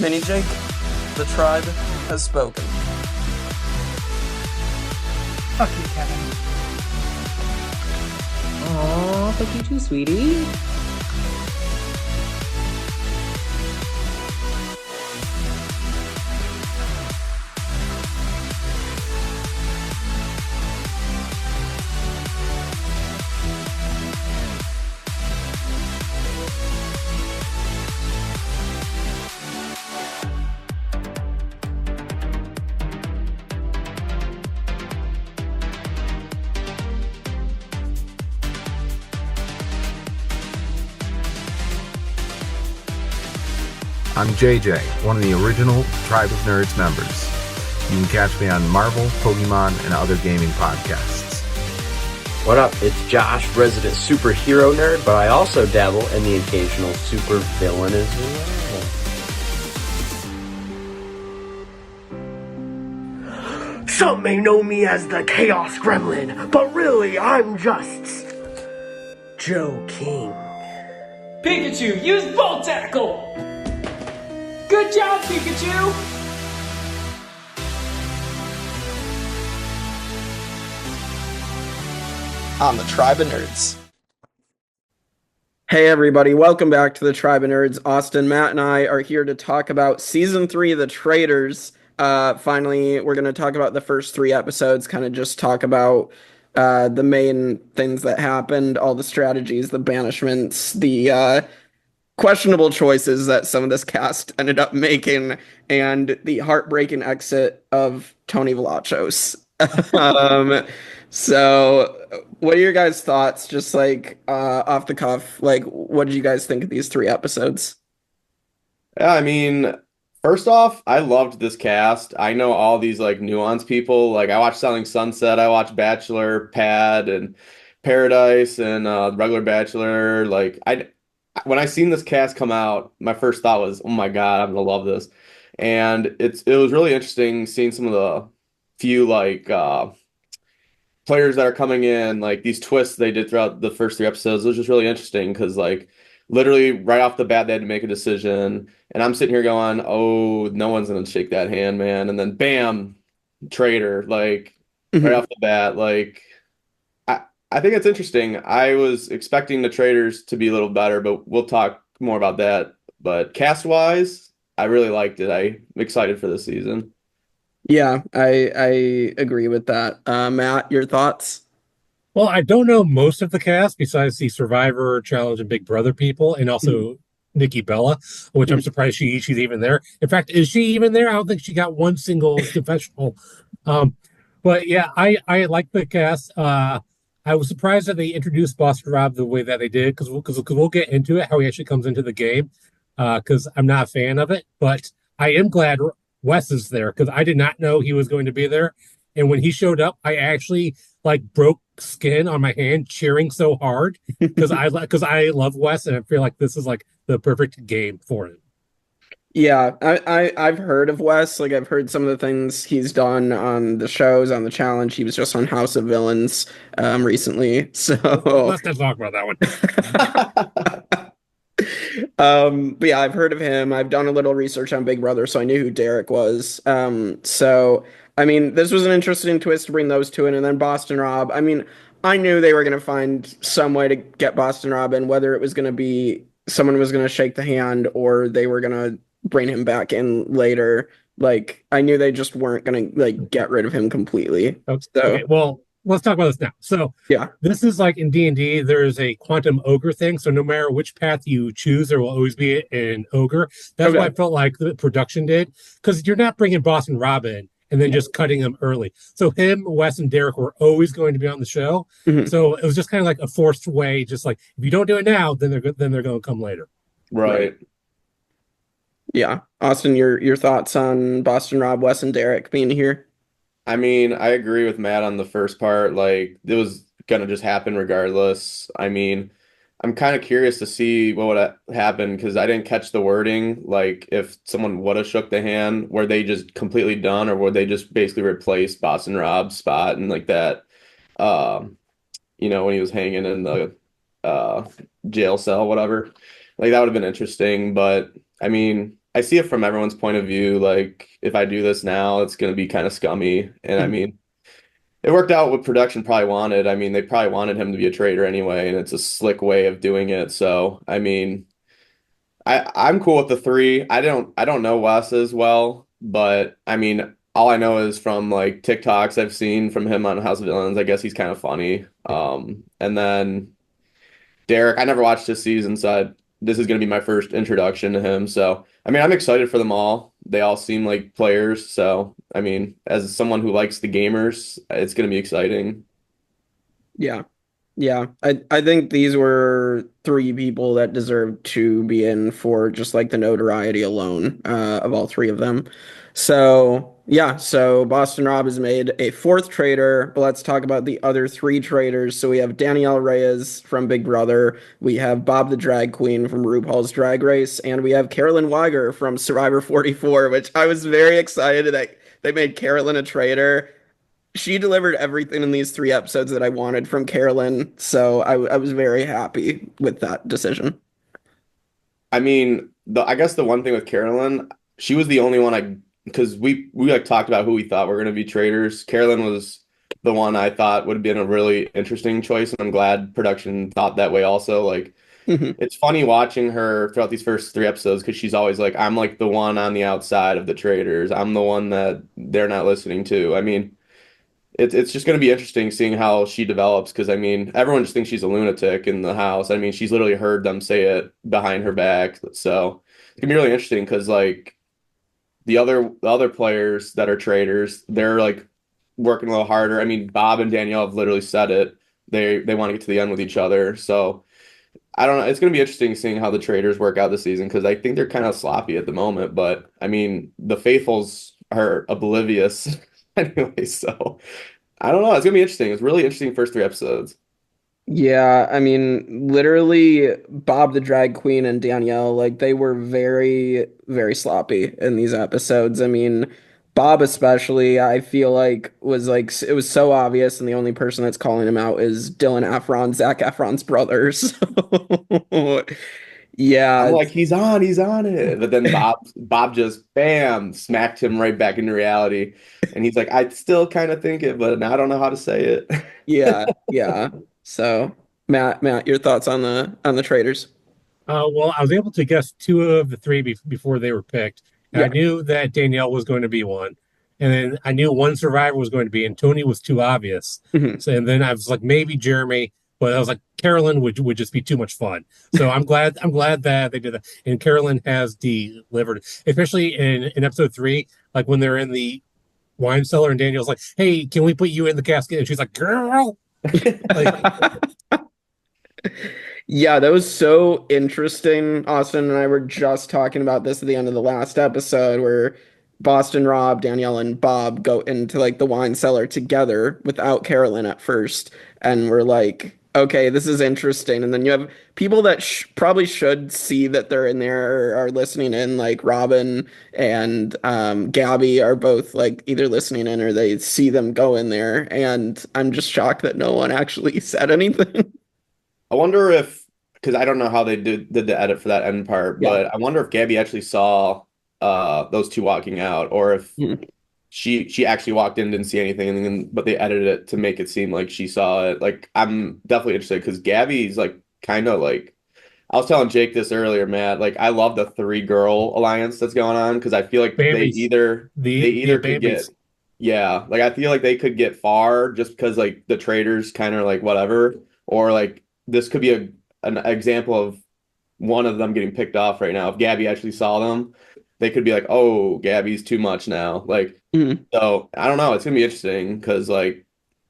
opinion, Jake. The tribe has spoken. Fuck you, Kevin. Aw, fuck you too, sweetie. I'm JJ, one of the original Tribe of Nerds members. You can catch me on Marvel, Pokemon, and other gaming podcasts. What up? It's Josh, resident superhero nerd, but I also dabble in the occasional super villain as well. Some may know me as the Chaos Gremlin, but really I'm just Joe King. Pikachu, use Volt Tackle! Good job, Pikachu! On the Tribe of Nerds. Hey everybody, welcome back to the Tribe of Nerds. Austin, Matt, and I are here to talk about Season 3 of the Traitors. Finally, we're going to talk about the first 3 episodes, kind of just talk about the main things that happened, all the strategies, the banishments, the questionable choices that some of this cast ended up making, and the heartbreaking exit of Tony Vlachos. So what are your guys' thoughts, just like off the cuff? Like, what did you guys think of these 3 episodes? Yeah, I mean, first off, I loved this cast. I know all these like nuanced people. Like I watched Selling Sunset, I watched Bachelor, Pad, and Paradise, and Regular Bachelor. When I seen this cast come out, my first thought was, "Oh my God, I'm gonna love this." And it was really interesting seeing some of the few players that are coming in, like these twists they did throughout the first 3 episodes. It was just really interesting because like literally right off the bat they had to make a decision, and I'm sitting here going, "Oh, no one's gonna shake that hand, man!" And then bam, traitor, like right off the bat, like. I think it's interesting. I was expecting the Traitors to be a little better, but we'll talk more about that. But cast-wise, I really liked it. I'm excited for this season. Yeah, I agree with that. Matt, your thoughts? Well, I don't know most of the cast besides the Survivor, Challenge, and Big Brother people, and also Nikki Bella, which I'm surprised she's even there. In fact, is she even there? I don't think she got one single confessional. But yeah, I like the cast. I was surprised that they introduced Boston Rob the way that they did, because we'll get into it, how he actually comes into the game, because I'm not a fan of it. But I am glad Wes is there, because I did not know he was going to be there. And when he showed up, I actually broke skin on my hand cheering so hard, because I love Wes, and I feel like this is like the perfect game for him. Yeah, I've heard of Wes. Like I've heard some of the things he's done on the shows, on the challenge. He was just on House of Villains recently. So let's not talk about that one. But yeah, I've heard of him. I've done a little research on Big Brother, so I knew who Derek was. So I mean, this was an interesting twist to bring those two in, and then Boston Rob. I mean, I knew they were gonna find some way to get Boston Rob in, whether it was gonna be someone was gonna shake the hand or they were gonna bring him back in later. Like I knew they just weren't gonna get rid of him completely. Okay, well, let's talk about this now. So yeah, this is like in D&D, there's a quantum ogre thing. So no matter which path you choose, there will always be an ogre. That's what I felt like the production did, because you're not bringing Boston Rob in and then just cutting him early. So him, Wes, and Derek were always going to be on the show. So it was just kind of like a forced way, just like if you don't do it now, then they're going to come later. Right. Yeah. Austin, your thoughts on Boston Rob, Wes, and Derek being here? I mean, I agree with Matt on the first part. Like, it was going to just happen regardless. I mean, I'm kind of curious to see what would happen, because I didn't catch the wording. Like, if someone would have shook the hand, were they just completely done, or would they just basically replace Boston Rob's spot and like that, when he was hanging in the jail cell, whatever. Like, that would have been interesting. But, I mean, I see it from everyone's point of view. Like, if I do this now, it's going to be kind of scummy. And I mean, it worked out what production probably wanted. I mean, they probably wanted him to be a traitor anyway, and it's a slick way of doing it. So, I mean, I'm cool with the three. I don't know Wes as well, but I mean, all I know is from like TikToks I've seen from him on House of Villains. I guess he's kind of funny. And then Derek, I never watched this season, so this is going to be my first introduction to him. So, I mean, I'm excited for them all. They all seem like players. So, I mean, as someone who likes the gamers, it's going to be exciting. Yeah. Yeah. I think these were three people that deserved to be in for just like the notoriety alone, of all three of them. So yeah, so Boston Rob has made a fourth traitor, but let's talk about the other three traitors. So we have Danielle Reyes from Big Brother, we have Bob the Drag Queen from RuPaul's Drag Race, and we have Carolyn Weiger from Survivor 44, which I was very excited that they made Carolyn a traitor. She delivered everything in these three episodes that I wanted from Carolyn, so I was very happy with that decision. I mean, I guess the one thing with Carolyn, she was the only one because we like talked about who we thought were going to be traitors. Carolyn was the one I thought would have been a really interesting choice, and I'm glad production thought that way also. Like, it's funny watching her throughout these first three episodes because she's always like, I'm like the one on the outside of the traitors. I'm the one that they're not listening to. I mean, it's just going to be interesting seeing how she develops because I mean everyone just thinks she's a lunatic in the house. I mean she's literally heard them say it behind her back. So it's gonna be really interesting because like the other players that are traitors, they're like working a little harder. I mean Bob and Danielle have literally said it. They want to get to the end with each other. So I don't know. It's gonna be interesting seeing how the traitors work out this season because I think they're kind of sloppy at the moment. But I mean the faithfuls are oblivious anyway. So. I don't know. It's gonna be interesting. It's really interesting first three episodes. Yeah, I mean, literally, Bob the Drag Queen and Danielle, like, they were very, very sloppy in these episodes. I mean, Bob, especially, I feel like was like, it was so obvious, and the only person that's calling him out is Dylan Efron, Zac Efron's brother. So, I'm yeah, like, he's on it. But then Bob just bam, smacked him right back into reality. And he's like, I still kind of think it, but now I don't know how to say it. yeah. So, Matt, your thoughts on the traders? Well, I was able to guess two of the three before they were picked. And I Yeah. knew that Danielle was going to be one. And then I knew one survivor was going to be, and Tony was too obvious. Mhm. So, and then I was like, maybe Jeremy, but I was like, Carolyn would just be too much fun. So I'm glad that they did that. And Carolyn has delivered, especially in episode 3, like when they're in the wine cellar and Daniel's like, hey, can we put you in the casket? And she's like, girl. Like, Yeah, that was so interesting. Austin and I were just talking about this at the end of the last episode where Boston Rob, Danielle, and Bob go into like the wine cellar together without Carolyn at first. And we're like, okay, this is interesting. And then you have people that probably should see that they're in there or are listening in, like Robin and Gabby are both like either listening in or they see them go in there. And I'm just shocked that no one actually said anything. I wonder if, because I don't know how they did the edit for that end part, Yeah. but I wonder if Gabby actually saw those two walking out, or if Mhm. she actually walked in, didn't see anything, and then but they edited it to make it seem like she saw it. Like I'm definitely interested because Gabby's like kind of like I was telling Jake this earlier, Matt. Like I love the three girl alliance that's going on because I feel like babies. they either could babies. get yeah, like I feel like they could get far just because like the traders kind of like whatever, or like this could be an example of one of them getting picked off right now. If Gabby actually saw them, they could be like, "Oh, Gabby's too much now." Like, Mhm. so I don't know. It's gonna be interesting because like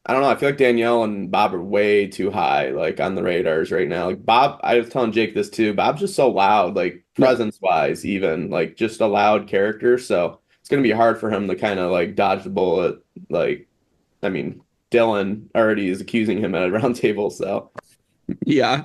I don't know. I feel like Danielle and Bob are way too high, like on the radars right now. Like Bob, I was telling Jake this too. Bob's just so loud, like Yeah. presence wise, even like just a loud character. So it's gonna be hard for him to kind of like dodge the bullet. Like, I mean, Dylan already is accusing him at a round table, so. Yeah.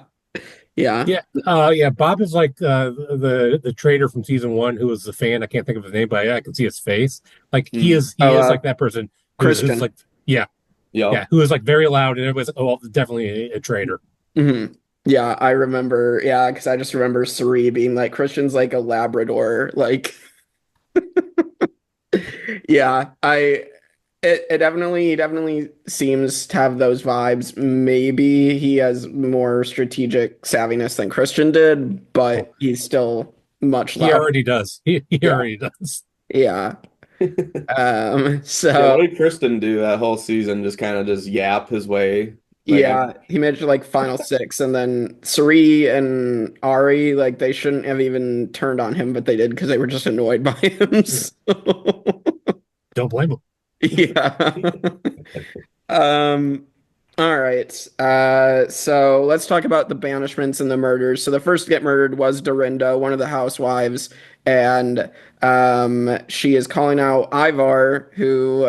Yeah. Yeah. Bob is like the trader from season 1 who was the fan. I can't think of his name, but I can see his face. Like he Mm. is he Oh, is like that person who's Christian. like yeah, Yep. who is like very loud, and everybody's like, oh, well, definitely a trader. Hmm. Yeah, I remember. Yeah, because I just remember Suri being like, Christian's like a Labrador. Like, yeah, it definitely seems to have those vibes. Maybe he has more strategic savviness than Christian did, Oh, but he's still much he louder. already does. He Yeah, already does. yeah. Yeah, So what did Kristen do that whole season? Just kind of just yap his way. Like I yeah, he made it to like final six, and then Suri and Ari, like they shouldn't have even turned on him, but they did because they were just annoyed by him. Yeah. So, Don't blame him. yeah. Um, all right. So let's talk about the banishments and the murders. So the first to get murdered was Dorinda, one of the housewives, and she is calling out Ivar, who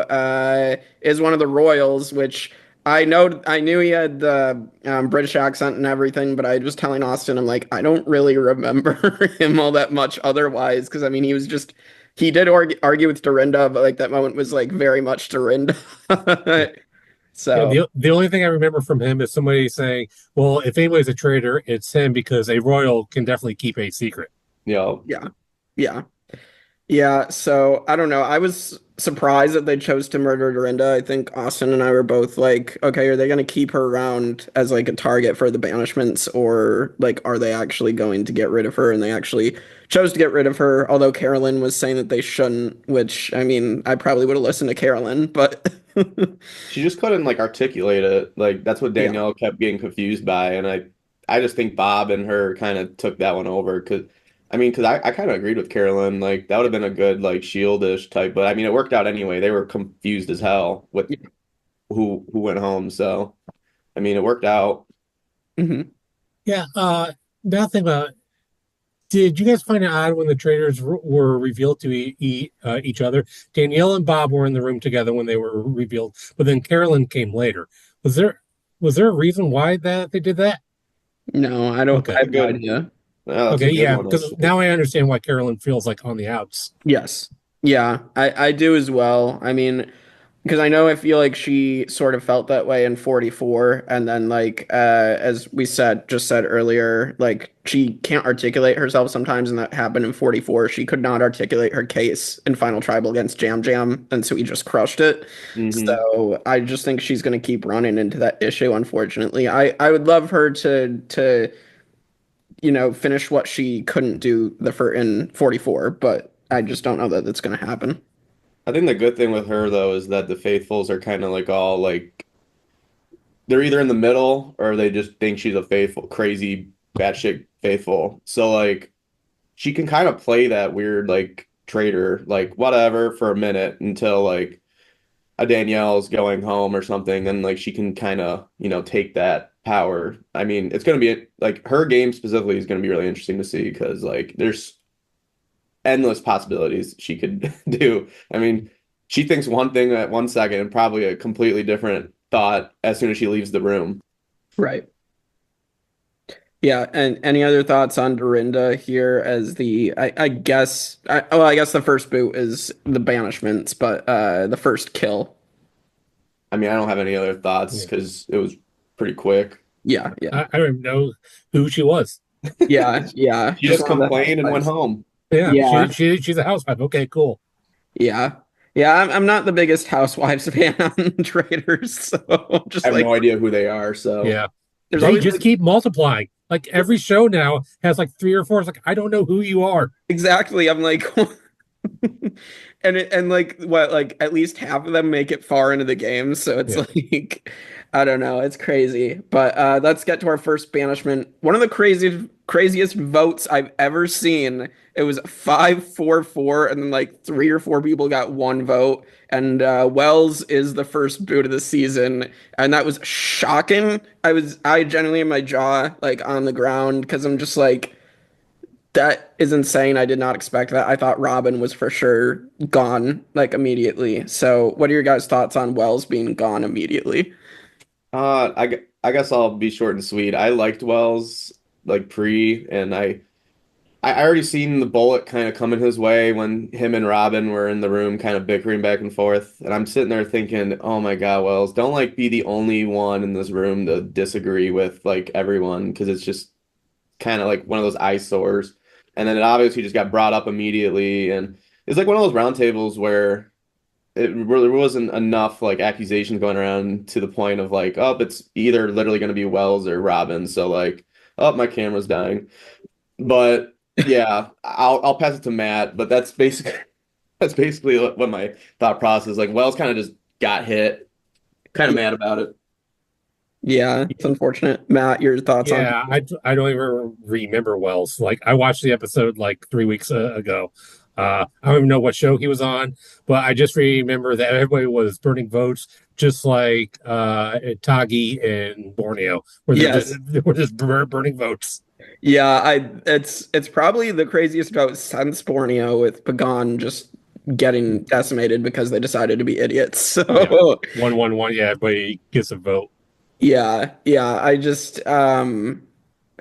is one of the royals, which I knew he had the British accent and everything, but I was telling Austin, I'm like, I don't really remember him all that much otherwise, because I mean, he did argue with Dorinda, but like that moment was like very much Dorinda. Yeah. Yeah, So the only thing I remember from him is somebody saying, "Well, if anybody's a traitor, it's him because a royal can definitely keep a secret." you know, yeah, yeah. Yeah, so I don't know. I was surprised that they chose to murder Dorinda. I think Austin and I were both like, okay, are they going to keep her around as like a target for the banishments, or like are they actually going to get rid of her? And they actually chose to get rid of her, although Carolyn was saying that they shouldn't, which I mean, I probably would have listened to Carolyn, but she just couldn't like articulate it. Like that's what yeah. Danielle kept getting confused by, and I just think Bob and her kind of took that one over because. I mean, because I kind of agreed with Carolyn. Like that would have been a good like Shieldish type, but I mean, it worked out anyway. They were confused as hell with who went home. So I mean, it worked out. Mhm. Yeah. Nothing. Did you guys find it odd when the traitors were revealed to each other? Danielle and Bob were in the room together when they were revealed, but then Carolyn came later. Was there was there a reason why that they did that? No, I don't. I Okay. That's a have no good. idea. Yeah, that's a Okay. good Yeah. one Because actually. now I understand why Carolyn feels like on the outs. Yes. Yeah, I do as well. I mean, because I feel like she sort of felt that way in 44, and then like as we said earlier, like she can't articulate herself sometimes, and that happened in 44. She could not articulate her case in Final Tribal against Jam Jam, and so he just crushed it. Hmm. So I just think she's gonna keep running into that issue, unfortunately. I would love her to finish what she couldn't do in 44, but I just don't know that that's gonna happen. I think the good thing with her though is that the faithfuls are kind of like all like they're either in the middle or they just think she's a faithful, crazy, batshit faithful. So like she can kind of play that weird like traitor, like whatever for a minute until like a Danielle's going home or something, and like she can kind of take that power. I mean, it's gonna be like her game specifically is gonna be really interesting to see because like there's endless possibilities she could do. I mean, she thinks one thing at 1 second and probably a completely different thought as soon as she leaves the room. Right. Yeah, and any other thoughts on Dorinda here as I guess I guess the first boot is the banishments, but the first kill. I mean, I don't have any other thoughts Yeah. because it was pretty quick. Yeah, yeah. I don't even know who she was. Yeah, yeah. She Just just one of the complained and went housewives. home. Yeah, Yeah, she's a housewife. Okay, cool. yeah. Yeah, I'm not the biggest housewives fan on Traitors, so I just have like no idea who they are, so Yeah. there's They always just like keep multiplying. Like every show now has like three or four. It's like I don't know who you are. exactly I'm like and like what like at least half of them make it far into the game, so it's Yeah. like I don't know, it's crazy. But let's get to our first banishment. One of the craziest votes I've ever seen. It was 5-4-4, and then like three or four people got one vote, and Wells is the first boot of the season, and that was shocking. I genuinely had my jaw like on the ground because I'm just like that is insane. I did not expect that. I thought Robin was for sure gone like immediately. So, what are your guys' thoughts on Wells being gone immediately? I guess I'll be short and sweet. I liked Wells like pre, and I I already seen the bullet kind of coming his way when him and Robin were in the room kind of bickering back and forth. And I'm sitting there thinking, oh my God, Wells, don't like be the only one in this room to disagree with like everyone because it's just kind of like one of those eyesores. And then it obviously just got brought up immediately. And it's like one of those roundtables where it really wasn't enough like accusations going around to the point of like, oh, it's either literally going to be Wells or Robin. So like, oh, my camera's dying. But yeah, I'll pass it to Matt. But that's basically what my thought process is. Like Wells kind of just got hit, kind of mad about it. Yeah, it's unfortunate. Matt, your thoughts on? Yeah, I don't even remember Wells. Like I watched the episode like 3 weeks ago. I don't even know what show he was on, but I just remember that everybody was burning votes, just like Tagi and Borneo, where Yes. they were just burning votes. Yeah, it's probably the craziest vote since Borneo with Pagan just getting decimated because they decided to be idiots. So Yeah. 1-1-1. Yeah, everybody gets a vote. yeah, I just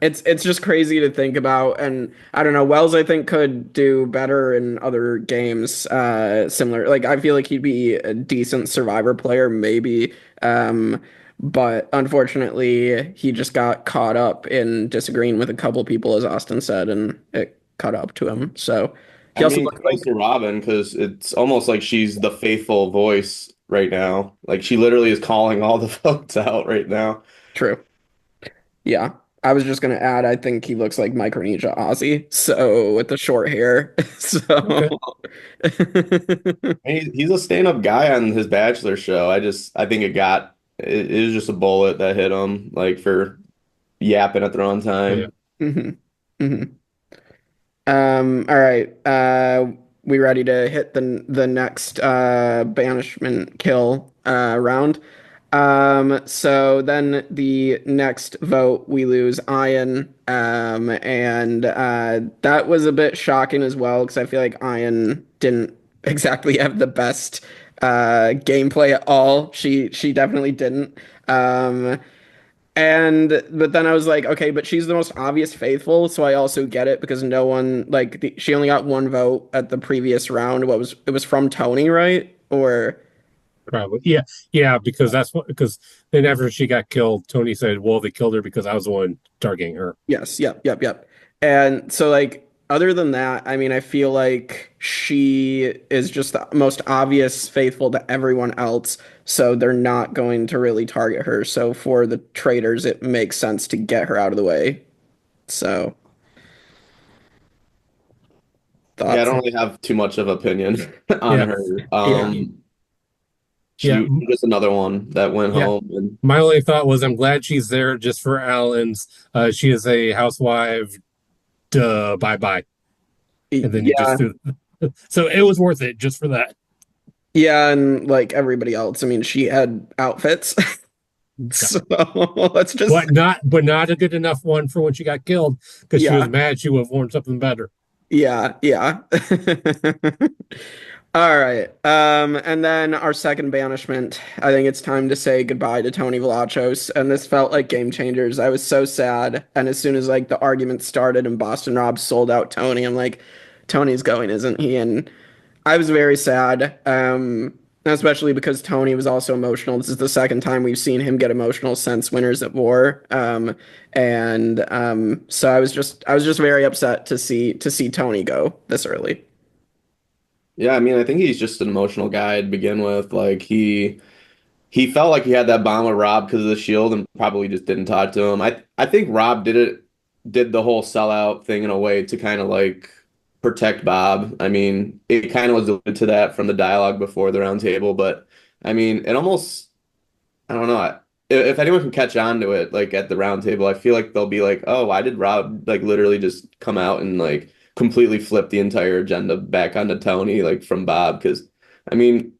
it's just crazy to think about, and I don't know, Wells I think could do better in other games similar. Like I feel like he'd be a decent Survivor player maybe. But unfortunately, he just got caught up in disagreeing with a couple people, as Austin said, and it caught up to him. So he I also mean, looked close like to Robin because it's almost like she's the faithful voice right now. Like she literally is calling all the votes out right now. true. Yeah. I was just gonna add, I think he looks like Micronesia Ozzy, so with the short hair. So Okay. He's a stand-up guy on his Bachelor show. I think it was just a bullet that hit him like for yapping at the wrong Yeah. time. hmm hmm all right. We ready to hit the next banishment kill round. So then the next vote we lose Ian. And that was a bit shocking as well because I feel like Ian didn't exactly have the best gameplay at all. She definitely didn't. And but then I was like, okay, but she's the most obvious faithful, so I also get it because no one like she only got one vote at the previous round. It was from Tony, right? Or Probably. Yeah, because then after she got killed, Tony said, well, they killed her because I was the one targeting her. yes, yep. And so like other than that, I mean, I feel like she is just the most obvious faithful to everyone else, so they're not going to really target her. So for the traitors, it makes sense to get her out of the way. So Yeah, I thoughts? don't really have too much of opinion on Yeah. her. Yeah. She Yeah. was just another one that went Yeah. home and My only thought was I'm glad she's there just for Alan's. She is a housewife. Duh, bye bye. And then you Yeah, just do. So it was worth it just for that. yeah, and like everybody else, I mean, she had outfits. So let's just But not a good enough one for when she got killed because she was yeah, mad she would have worn something better. yeah. All right. And then our second banishment, I think it's time to say goodbye to Tony Velachos. And this felt like game changers. I was so sad. And as soon as like the argument started and Boston Rob sold out Tony, I'm like, Tony's going, isn't he? And I was very sad. Especially because Tony was also emotional. This is the second time we've seen him get emotional since Winners at War. So I was just very upset to see Tony go this early. yeah, I mean, I think he's just an emotional guy to begin with. Like he felt like he had that bond with Rob because of the shield and probably just didn't talk to him. I think Rob did the whole sellout thing in a way to kind of like protect Bob. I mean, it kind of was alluded to that from the dialogue before the round table, but I mean, it almost I don't know. If anyone can catch on to it, like at the round table, I feel like they'll be like, "Oh, why did Rob like literally just come out and like completely flip the entire agenda back onto Tony, like from Bob?" Because I mean,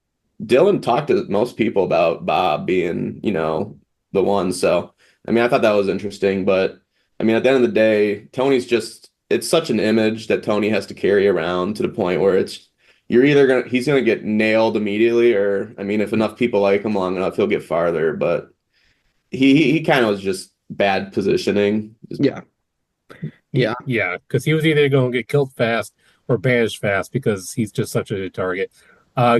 Dylan talked to most people about Bob being, the one. So I mean, I thought that was interesting, but I mean, at the end of the day, it's such an image that Tony has to carry around to the point where he's gonna get nailed immediately, or I mean, if enough people like him long enough, he'll get farther. But he kind of was just bad positioning. Yeah. Yeah. Yeah, because he was either going to get killed fast or banished fast because he's just such a target.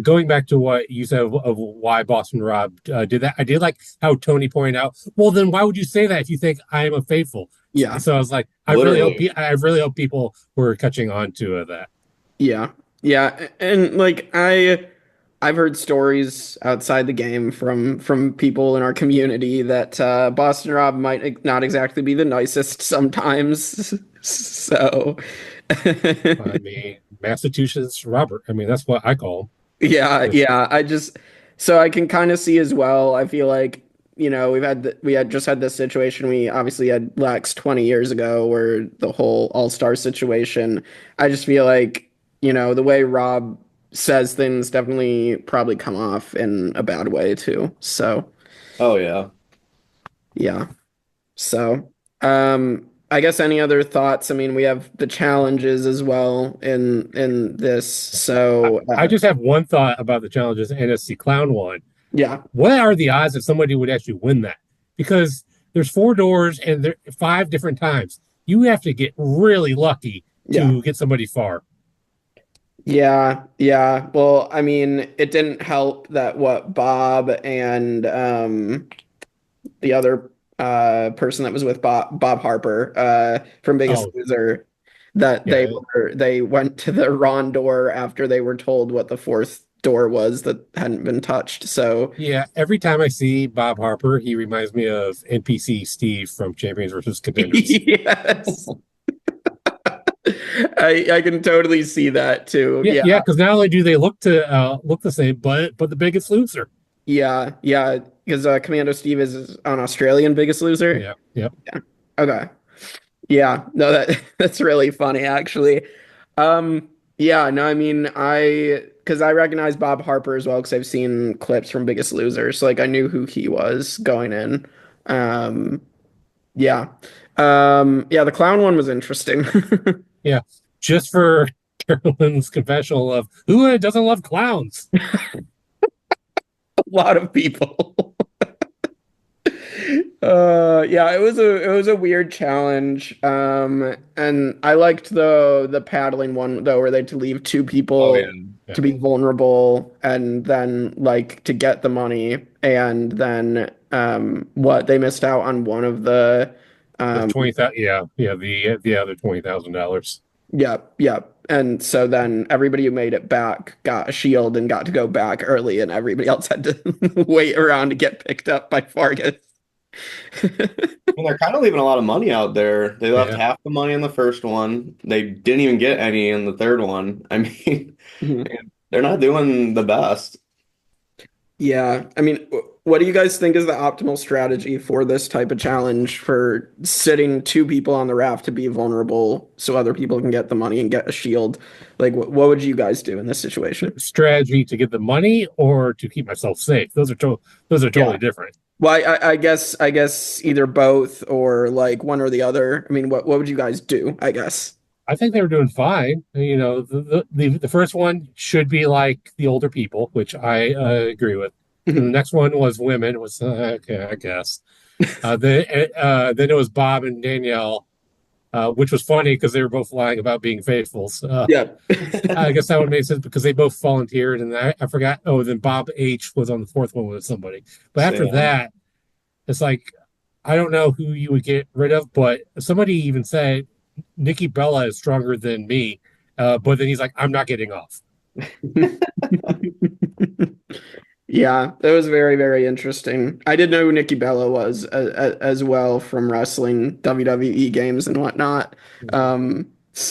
Going back to what you said of why Boston Rob did that, I did like how Tony pointed out. Well, then why would you say that if you think I am a faithful? Yeah. So I was like, Literally. I really hope people were catching on to that. Yeah. Yeah. And like I've heard stories outside the game from people in our community that Boston Rob might not exactly be the nicest sometimes. So I mean, Massachusetts Robert. I mean, that's what I call yeah, him. yeah. So I can kind of see as well. I feel like, we had just had this situation. We obviously had Lex 20 years ago where the whole All-Star situation. I just feel like, the way Rob says things definitely probably come off in a bad way too. So, Oh yeah. yeah. So, I guess any other thoughts? I mean, we have the challenges as well in this. So, I just have one thought about the challenges NFC Clown one. yeah. What are the odds that somebody would actually win that? Because there's 4 doors and there 5 different times. You have to get really lucky Yeah. to get somebody far. Yeah, yeah. Well, I mean, it didn't help that what Bob and the other person that was with Bob Harper from Biggest Oh, Loser, that yeah. they went to the wrong door after they were told what the fourth door was that hadn't been touched. So Yeah, every time I see Bob Harper, he reminds me of NPC Steve from Champions versus Contenders. yes. I can totally see that too. Yeah, Yeah. yeah, because not only do they look the same, but the biggest loser. Yeah, yeah, because Commando Steve is on Australian Biggest Loser. Yeah, yeah. Yeah. Okay. Yeah, no, that that's really funny actually. Yeah, no, I mean, because I recognize Bob Harper as well because I've seen clips from Biggest Loser, so like I knew who he was going in. Um, yeah. Yeah, the clown one was interesting. Yeah, just for Carolyn's confessional of who doesn't love clowns. A lot of people. Yeah, it was a weird challenge. And I liked the paddling one though, where they had to leave two Oh people yeah. Yeah. to be vulnerable and then like to get the money, and then what they missed out on one of the The um 20,000, yeah, the other $20,000. yep, yep. And so then everybody who made it back got a shield and got to go back early, and everybody else had to wait around to get picked up by Fargus. And they're kind of leaving a lot of money out there. They left Yeah. half the money in the first one. They didn't even get any in the third one. I mean, they're not doing the best. Yeah, I mean, what do you guys think is the optimal strategy for this type of challenge for sitting two people on the raft to be vulnerable so other people can get the money and get a shield? Like, what would you guys do in this situation? Strategy to get the money or to keep myself safe. Those are Yeah. totally different. Well, I guess either both or like one or the other. I mean, what would you guys do? I guess. I think they were doing fine. You know, the first one should be like the older people, which I agree with. And the next one was women. Was okay, I guess. Then it was Bob and Danielle, which was funny because they were both lying about being faithful. So Yeah. I guess that would make sense because they both volunteered, and I forgot. Oh, then Bob H was on the fourth one with somebody. But after Sam. that, it's like I don't know who you would get rid of, but somebody even said Nikki Bella is stronger than me. But then he's like, I'm not getting off. Yeah, that was very, very interesting. I did know who Nikki Bella was as well from wrestling WWE games and whatnot. It's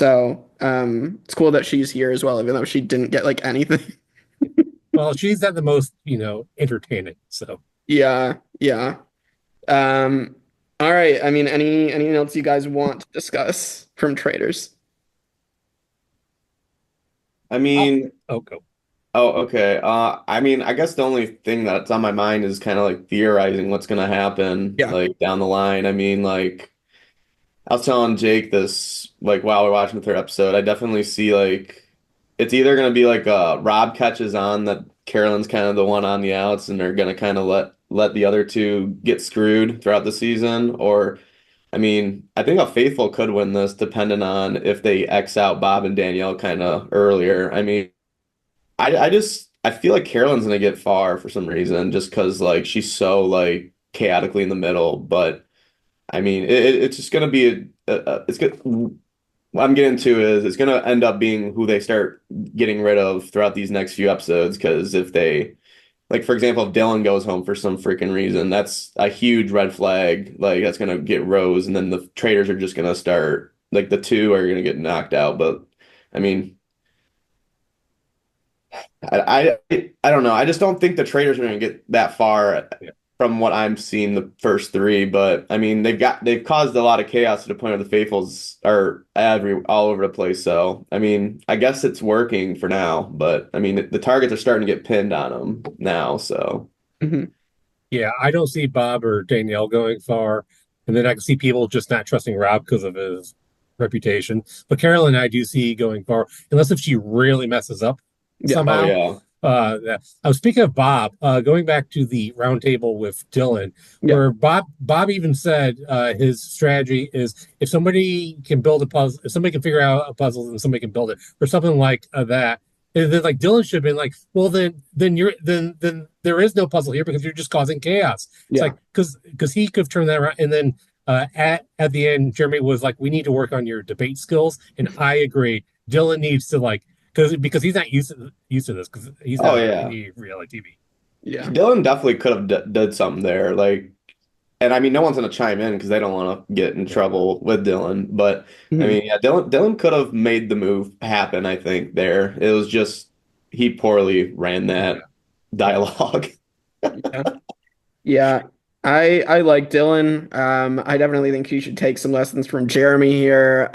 cool that she's here as well, even though she didn't get like anything. Well, she's not the most, entertaining. So Yeah, yeah. Um, all right. I mean, anything else you guys want to discuss from Traitors? I mean, go. oh, okay. I mean, I guess the only thing that's on my mind is kind of like theorizing what's gonna happen Yeah. like down the line. I mean, like I was telling Jake this like while we're watching the third episode. I definitely see like it's either gonna be like Rob catches on that Carolyn's kind of the one on the outs and they're gonna kind of let the other two get screwed throughout the season, or I mean, I think a faithful could win this depending on if they X out Bob and Danielle kind of earlier. I mean, I feel like Carolyn's gonna get far for some reason just because like she's so like chaotically in the middle. But I mean, it's just gonna be it's good. What I'm getting to is it's gonna end up being who they start getting rid of throughout these next few episodes. Because if they like, for example, if Dylan goes home for some freaking reason, that's a huge red flag. Like that's gonna get Rose, and then the traitors are just gonna start like the two are gonna get knocked out. But I mean. I don't know. I just don't think the traders are going to get that far from what I'm seeing the first three. But I mean, they've caused a lot of chaos to the point where the faithfuls are all over the place. So I mean, I guess it's working for now. But I mean, the targets are starting to get pinned on them now. So Yeah, I don't see Bob or Danielle going far, and then I can see people just not trusting Rob because of his reputation. But Carolyn, I do see going far, unless if she really messes up Yeah. oh somehow. yeah, I was speaking of Bob, going back to the roundtable with Dylan, Yeah. where Bob even said his strategy is if somebody can build a puzzle, if somebody can figure out a puzzle, and somebody can build it, or something like that. And then like Dylan should have been like, well then there is no puzzle here because you're just causing chaos. It's Yeah. like because he could have turned that around, and then at the end, Jeremy was like, we need to work on your debate skills, and I agree. Dylan needs to like because he's not used to this because he's oh not yeah. any reality TV. Yeah. Dylan definitely could have did something there. Like, and I mean, no one's going to chime in because they don't want to get in trouble with Dylan. But I Mhm. mean, yeah, Dylan could have made the move happen. I think there it was just he poorly ran that dialogue. Yeah, I like Dylan. I definitely think he should take some lessons from Jeremy here.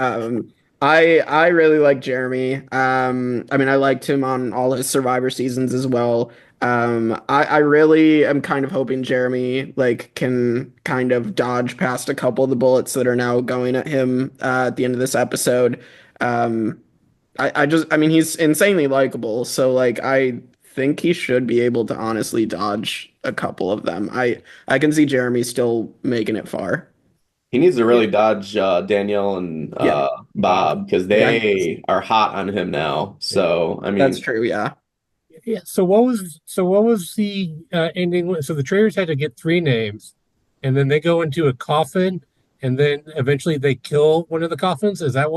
I really like Jeremy. I mean, I liked him on all his Survivor seasons as well. I really am kind of hoping Jeremy like can kind of dodge past a couple of the bullets that are now going at him at the end of this episode. Um, I mean, he's insanely likable, so like I think he should be able to honestly dodge a couple of them. I can see Jeremy still making it far. He needs to really dodge Danielle and Yeah. Bob because Yeah, they are hot on him now. So I that's mean, true. Yeah. Yeah. So what was the ending? So the traders had to get three names, and then they go into a coffin, and then eventually they kill one of the coffins. Is that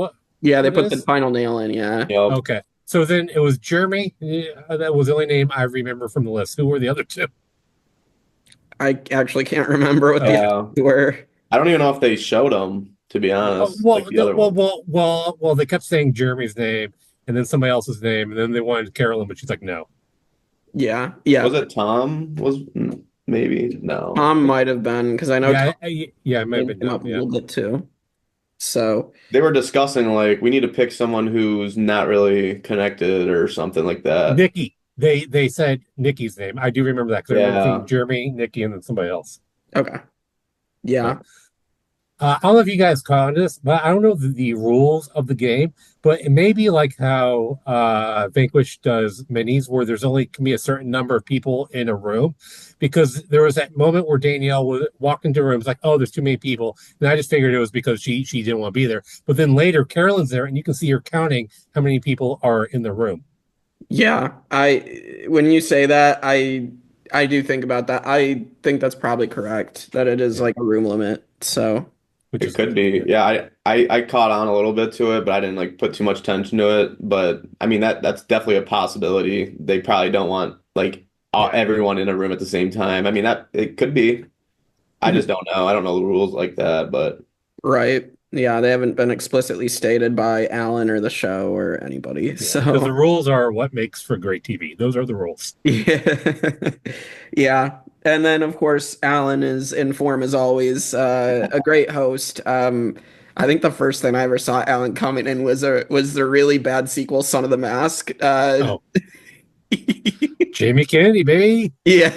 Yeah, they what it put the is? final nail in. Yeah. you know, Okay. So then it was Jeremy. That was the only name I remember from the list. Who were the other two? I actually can't remember what the yeah. others were. I don't even know if they showed him, to be honest. Like the other one. Well, they kept saying Jeremy's name and then somebody else's name, and then they wanted Carolyn, but she's like, no. Yeah. Yeah. Was it Tom? Maybe no. Tom might have been because I know Yeah, Tom it might have been came up a yeah. little bit too. So They were discussing like we need to pick someone who's not really connected or something like that. Nikki. They said Nikki's name. I do remember that because I remember Yeah. thinking Jeremy, Nikki, and then somebody else. okay. Yeah. I don't know if you guys caught on this, but I don't know the rules of the game. But it may be like how Vanquish does minis, where there's only can be a certain number of people in a room. Because there was that moment where Danielle would walk into rooms like, oh, there's too many people, and I just figured it was because she didn't want to be there. But then later, Carolyn's there, and you can see her counting how many people are in the room. Yeah, when you say that, I do think about that. I think that's probably correct, that it is like a room limit. So, Which It is could be. Yeah, I caught on a little bit to it, but I didn't like put too much attention to it. But I mean that's definitely a possibility. They probably don't want like everyone in a room at the same time. I mean that it could be. I just don't know. I don't know the rules like that, but right. Yeah, they haven't been explicitly stated by Alan or the show or anybody. because the So, rules are what makes for great TV. Those are the rules. yeah. Yeah. And then of course, Alan is in form as always, a great host. I think the first thing I ever saw Alan comment in was the really bad sequel, Son of the Mask. Oh, Jamie Kennedy, baby. Yeah.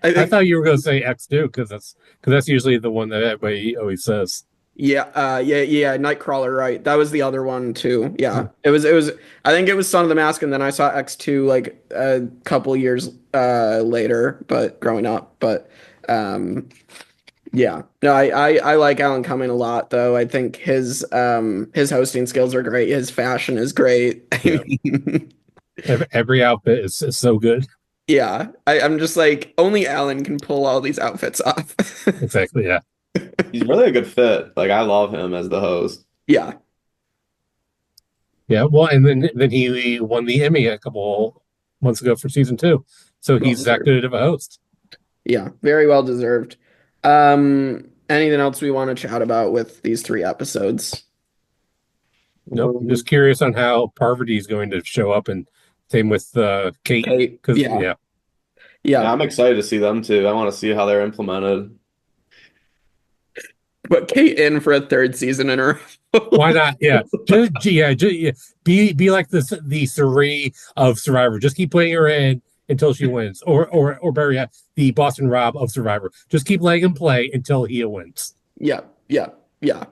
I I think thought you were going to say X2 because that's usually the one that everybody always says. yeah, Nightcrawler, right. That was the other one too. Yeah. It was I think it was Son of the Mask, and then I saw X2 like a couple years later, but growing up. But Yeah. No, I like Alan Cumming a lot though. I think his hosting skills are great. His fashion is great. Yeah. I mean, Every outfit is so good. yeah. I'm just like only Alan can pull all these outfits off. Exactly. Yeah. He's really a good fit. Like I love him as the host. Yeah. Yeah. Well, and then he won the Emmy a couple months ago for season 2. So Well he's that deserved. good of a host. Yeah, very well deserved. Anything else we want to chat about with these 3 episodes? Nope. I'm just curious on how Parvati is going to show up, and same with Kate. Kate, Because yeah. Yeah, Yeah. I'm excited to see them too. I want to see how they're implemented. But Kate in for a 3rd season in a row. why not? Yeah. Yeah. Be like the Suri of Survivor. Just keep playing her in until she wins. Or better yet, the Boston Rob of Survivor. Just keep letting him play until he wins. Yeah, yeah, yeah.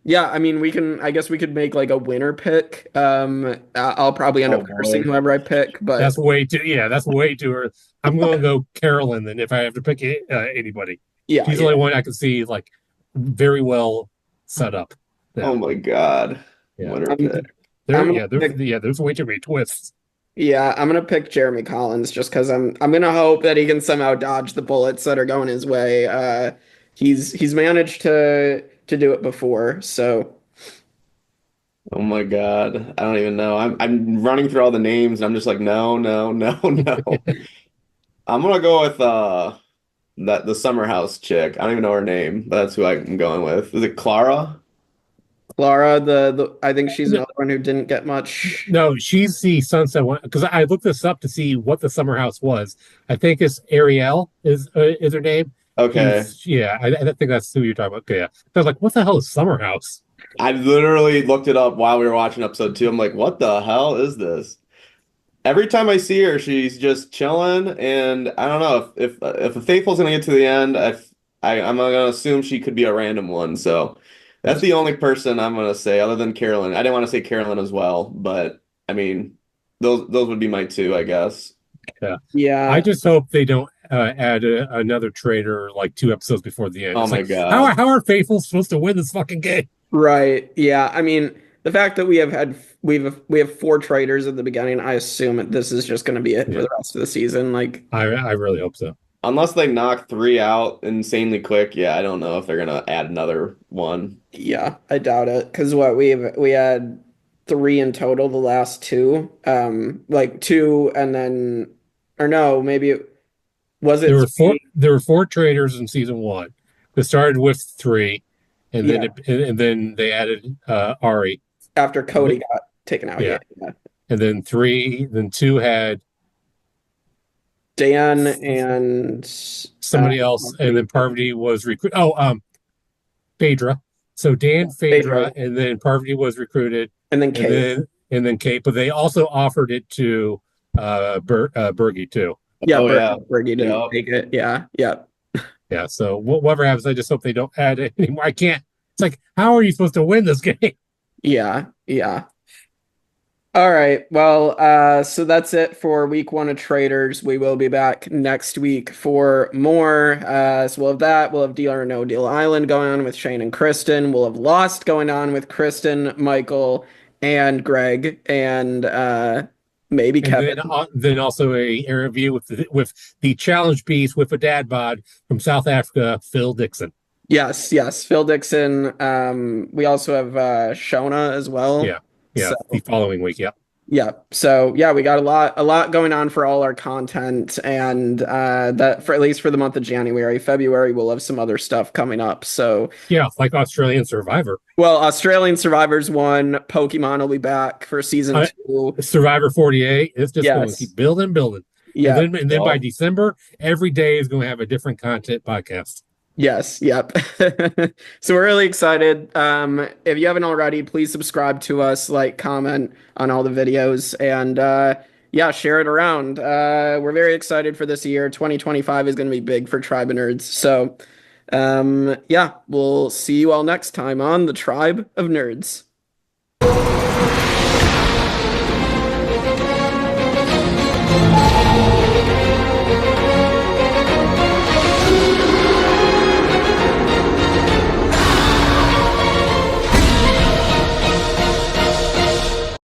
Yeah, I mean I guess we could make like a winner pick. I'll probably end Oh up cursing boy. whoever I pick, but That's way too early. I'm gonna go Carolyn then if I have to pick anybody. yeah, She's the only one I can see like very well set up. Yeah. Oh my God. Yeah. Winner I'm- pick. There's way too many twists. yeah, I'm gonna pick Jeremy Collins just because I'm gonna hope that he can somehow dodge the bullets that are going his way. He's managed to do it before, so Oh my God. I don't even know. I'm running through all the names and I'm just like, no, no, no, no. I'm gonna go with the summer house chick. I don't even know her name, but that's who I'm going with. Is it Clara? Clara, I think she's another one who didn't get much. No, she's the sunset one because I looked this up to see what the summer house was. I think it's Ariel is her name. Okay. I think that's who you're talking about. Okay, yeah. I was like, what the hell is summer house? I literally looked it up while we were watching episode 2. I'm like, what the hell is this? Every time I see her, she's just chilling, and I don't know if a faithful's gonna get to the end. I'm gonna assume she could be a random one. So that's the only person I'm gonna say other than Carolyn. I didn't want to say Carolyn as well, but I mean, those would be my 2, I guess. Yeah, I just hope they don't add another traitor like 2 episodes before the end. Oh It's my like, God. how are faithful supposed to win this fucking game? right. Yeah, I mean the fact that we have 4 traitors at the beginning, I assume that this is just going to be it for the rest of the season. Like, I really hope so. Unless they knock 3 out insanely quick, yeah, I don't know if they're gonna add another one. yeah, I doubt it because we had 3 in total the last 2, like 2 and then or no, maybe was it There were 4 traitors in season 1. It started with 3, and then and then they added Ari. after Cody got taken out. Yeah. Yeah. And then 2 had Dan and somebody else, and then Parvati was recruited. Phaedra. So Dan, Phaedra, and then Parvati was recruited, and then Kate. and then Kate. But they also offered it to Bergie too. Yeah, Oh, yeah. Bergie didn't Yep. take it. Yeah, yeah. Yeah. So whatever happens, I just hope they don't add it anymore. I can't. It's like, how are you supposed to win this game? Yeah, yeah. All right. Well, so that's it for week 1 of Traitors. We will be back next week for more. So we'll have that. We'll have Deal or No Deal Island going on with Shane and Kristen. We'll have Lost going on with Kristen, Michael, and Greg, and maybe Kevin. Then also a interview with the challenge piece with a dad bod from South Africa, Phil Dixon. Yes, Phil Dixon. We also have Shona as well. Yeah, So, the following week. Yeah. yeah. So yeah, we got a lot going on for all our content, and that for at least for the month of January. February we'll have some other stuff coming up. So Yeah, like Australian Survivor. well, Australian Survivors 1, Pokemon will be back for season 2. Survivor 48. It's just going to keep building. Yeah. And then by December, every day is going to have a different content podcast. Yes, yep. So we're really excited. If you haven't already, please subscribe to us, like, comment on all the videos, and yeah, share it around. We're very excited for this year. 2025 is going to be big for Tribe of Nerds. So yeah, we'll see you all next time on the Tribe of Nerds.